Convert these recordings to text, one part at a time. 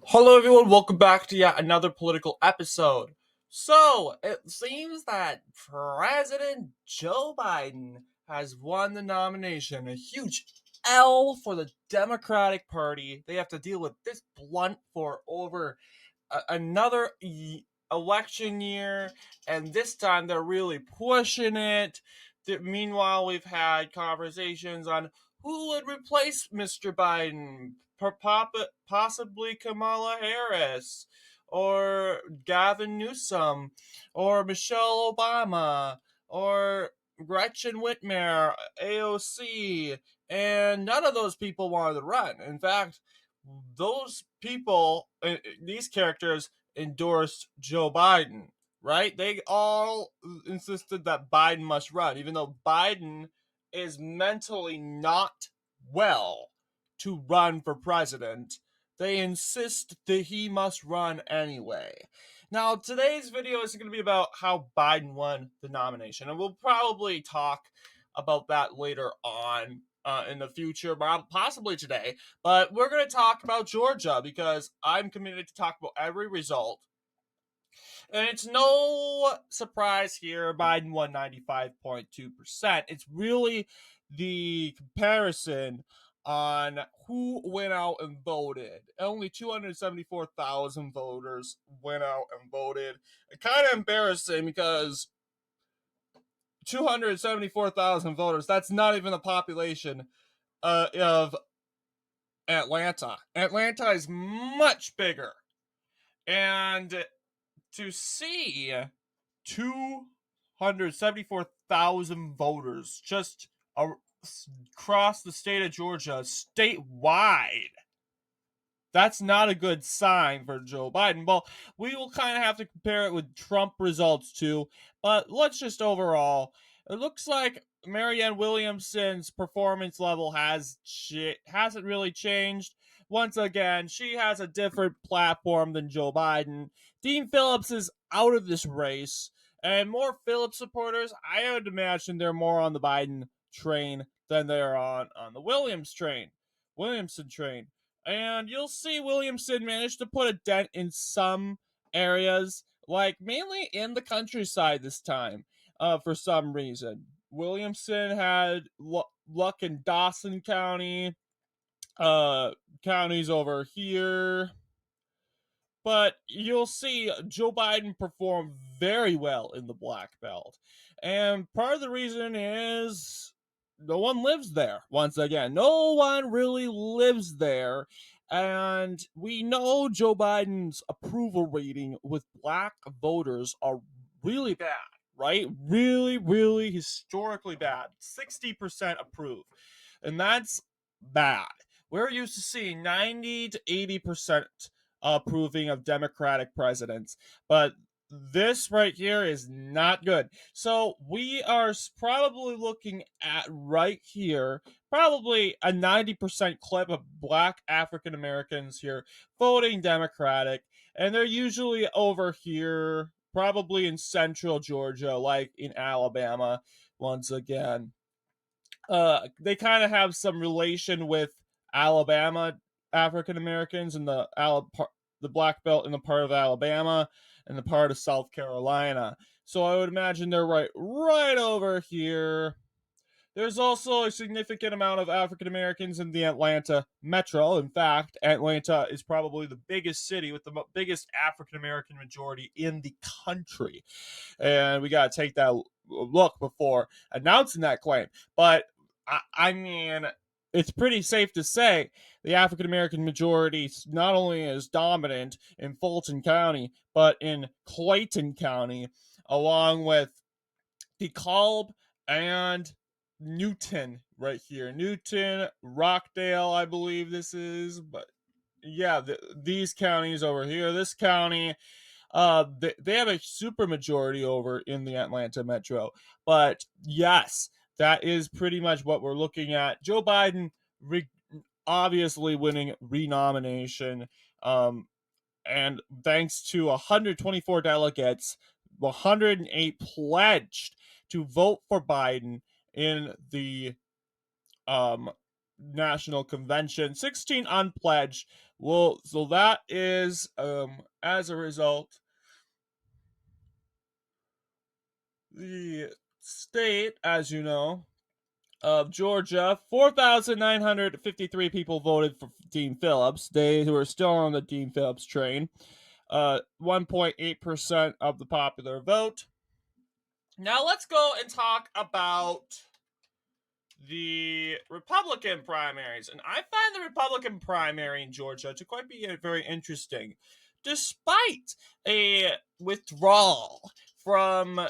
Hello, everyone. Welcome back to yet another political episode. So, it seems that President Joe Biden has won the nomination. A huge L for the Democratic Party. They have to deal with this blunt for over another election year, and this time they're really pushing it. Meanwhile, we've had conversations on who would replace Mr. Biden, possibly Kamala Harris, or Gavin Newsom, or Michelle Obama, or Gretchen Whitmer, AOC, and none of those people wanted to run. In fact, those people, these characters, endorsed Joe Biden, right? They all insisted that Biden must run, even though Biden is mentally not well to run for president. They insist that he must run anyway. Now, today's video is going to be about how Biden won the nomination, and we'll probably talk about that later on in the future, possibly today. But we're going to talk about Georgia because I'm committed to talk about every result. And it's no surprise here, Biden won 95.2%. It's really the comparison on who went out and voted. Only 274,000 voters went out and voted. It's kind of embarrassing because 274,000 voters, that's not even the population of Atlanta. Atlanta is much bigger. And to see 274,000 voters just across the state of Georgia, statewide, that's not a good sign for Joe Biden. Well, we will kind of have to compare it with Trump results too, but let's just overall, it looks like Marianne Williamson's performance level hasn't really changed. Once again, she has a different platform than Joe Biden. Dean Phillips is out of this race, and more Phillips supporters, I would imagine they're more on the Biden train than they're on the Williamson train. And you'll see Williamson managed to put a dent in some areas, like mainly in the countryside this time, for some reason. Williamson had luck in Dawson County, counties over here. But you'll see Joe Biden perform very well in the Black Belt. And part of the reason is no one lives there. Once again, no one really lives there. And we know Joe Biden's approval rating with black voters are really bad, right? Really, really historically bad. 60% approve. And that's bad. We're used to seeing 90 to 80% approving of Democratic presidents. But this right here is not good. So we are probably looking at right here, probably a 90% clip of black African Americans here voting Democratic. And they're usually over here, probably in central Georgia, like in Alabama, once again. They kind of have some relation with Alabama African Americans in the Black Belt in the part of Alabama and the part of South Carolina. So I would imagine they're right over here. There's also a significant amount of African Americans in the Atlanta metro. In fact, Atlanta is probably the biggest city with the biggest African American majority in the country. And we got to take that look before announcing that claim. But I mean, it's pretty safe to say the African American majority not only is dominant in Fulton County, but in Clayton County, along with DeKalb and Newton right here. Newton, Rockdale, I believe this is, but yeah, these counties over here. This county, they have a super majority over in the Atlanta metro. But yes, that is pretty much what we're looking at. Joe Biden obviously winning renomination. And thanks to 124 delegates, 108 pledged to vote for Biden in the um national convention, 16 unpledged. Well, so that is as a result, the state, as you know, of Georgia, 4,953 people voted for Dean Phillips. They were still on the Dean Phillips train. 1.8% of the popular vote. Now let's go and talk about the Republican primaries. And I find the Republican primary in Georgia to quite be very interesting. Despite a withdrawal from,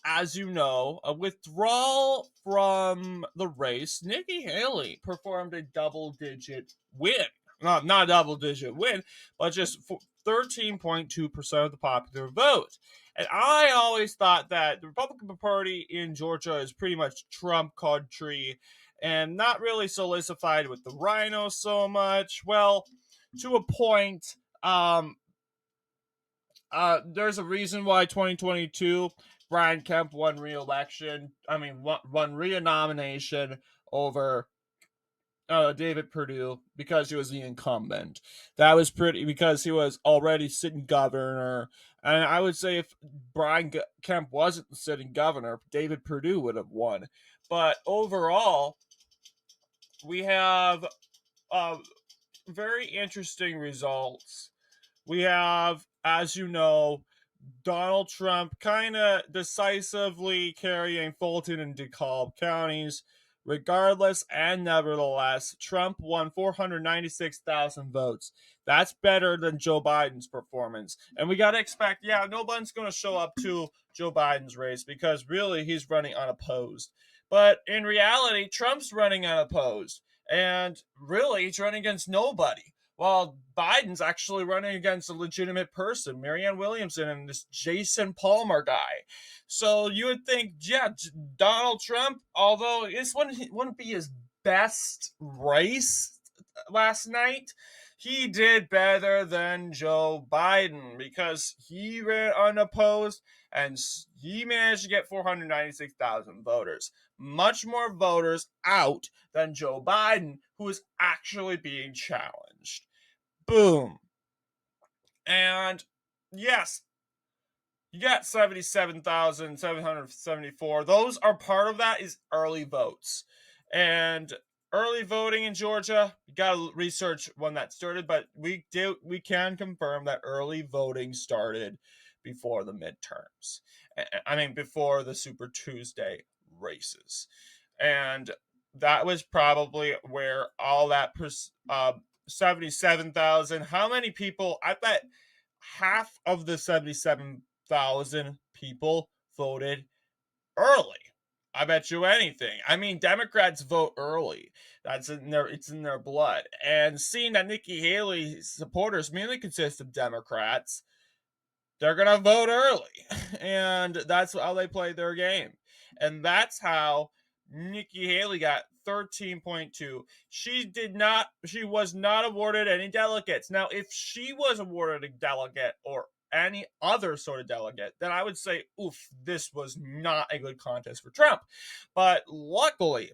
as you know, a withdrawal from the race, Nikki Haley performed a double digit win. Not a double digit win, but just 13.2% of the popular vote. And I always thought that the Republican Party in Georgia is pretty much Trump country and not really solidified with the rhino so much. Well, to a point, there's a reason why 2022 Brian Kemp won re-election. I mean, won re-nomination over David Perdue because he was the incumbent. That was pretty because he was already sitting governor. And I would say if Brian Kemp wasn't the sitting governor, David Perdue would have won. But overall, we have very interesting results. We have, as you know, Donald Trump kind of decisively carrying Fulton and DeKalb counties. Regardless and nevertheless, Trump won 496,000 votes. That's better than Joe Biden's performance. And we got to expect, yeah, nobody's going to show up to Joe Biden's race because really he's running unopposed. But in reality, Trump's running unopposed. And really, he's running against nobody. While Biden's actually running against a legitimate person, Marianne Williamson and this Jason Palmer guy. So you would think, yeah, Donald Trump, although this wouldn't be his best race last night, he did better than Joe Biden because he ran unopposed and he managed to get 496,000 voters. Much more voters out than Joe Biden, who is actually being challenged. Boom. And yes, you got 77,774. Those are part of that is early votes. And early voting in Georgia, you got to research when that started, but we can confirm that early voting started before the midterms. I mean before the Super Tuesday races. And that was probably where all that 77,000. How many people? I bet half of the 77,000 people voted early. I bet you anything. I mean, Democrats vote early. That's in their it's in their blood. And seeing that Nikki Haley's supporters mainly consist of Democrats, they're gonna vote early. And that's how they play their game. And that's how Nikki Haley got 13.2. She was not awarded any delegates. Now, if she was awarded a delegate or any other sort of delegate, then I would say, oof, this was not a good contest for Trump. But luckily,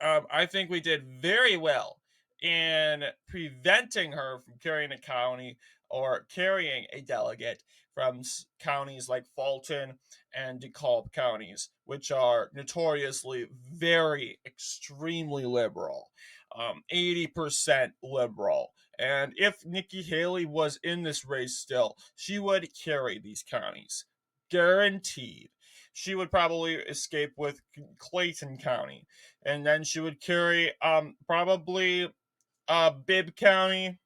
I think we did very well in preventing her from carrying a county or carrying a delegate from counties like Fulton and DeKalb counties, which are notoriously very extremely liberal, 80% liberal. And if Nikki Haley was in this race still, she would carry these counties. Guaranteed. She would probably escape with Clayton County, and then she would carry probably Bibb County,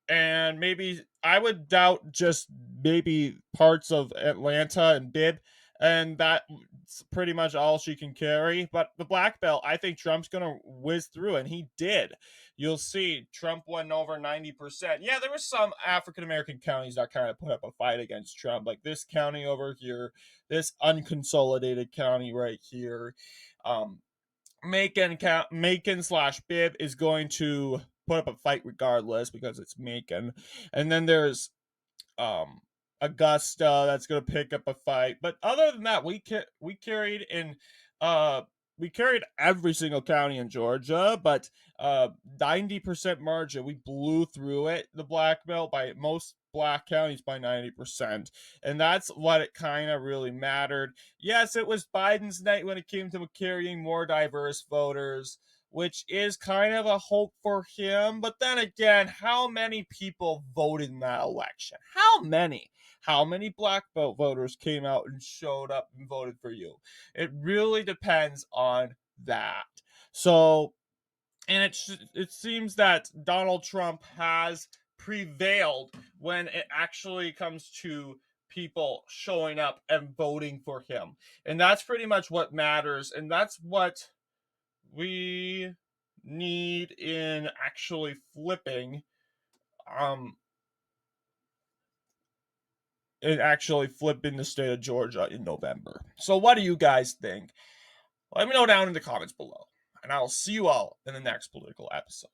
and maybe I would doubt just maybe parts of Atlanta and Bibb, and that's pretty much all she can carry. But the black belt, I think Trump's gonna whiz through, and he did. You'll see Trump won over 90%. Yeah, there were some African American counties that kind of put up a fight against Trump, like this county over here, this unconsolidated county right here. Um, Macon slash Bibb is going to put up a fight regardless because it's Macon, and then there's um Augusta that's going to pick up a fight. But other than that, we carried in we carried every single county in Georgia, but 90% margin. We blew through it, the black belt, by most black counties by 90%. And that's what it kind of really mattered. Yes, it was Biden's night when it came to carrying more diverse voters, which is kind of a hope for him. But then again, how many people voted in that election? How many? How many black belt voters came out and showed up and voted for you? It really depends on that. So, and it seems that Donald Trump has prevailed when it actually comes to people showing up and voting for him. And that's pretty much what matters, and that's what we need in actually flipping um the state of Georgia in November. So what do you guys think? Let me know down in the comments below, and I'll see you all in the next political episode.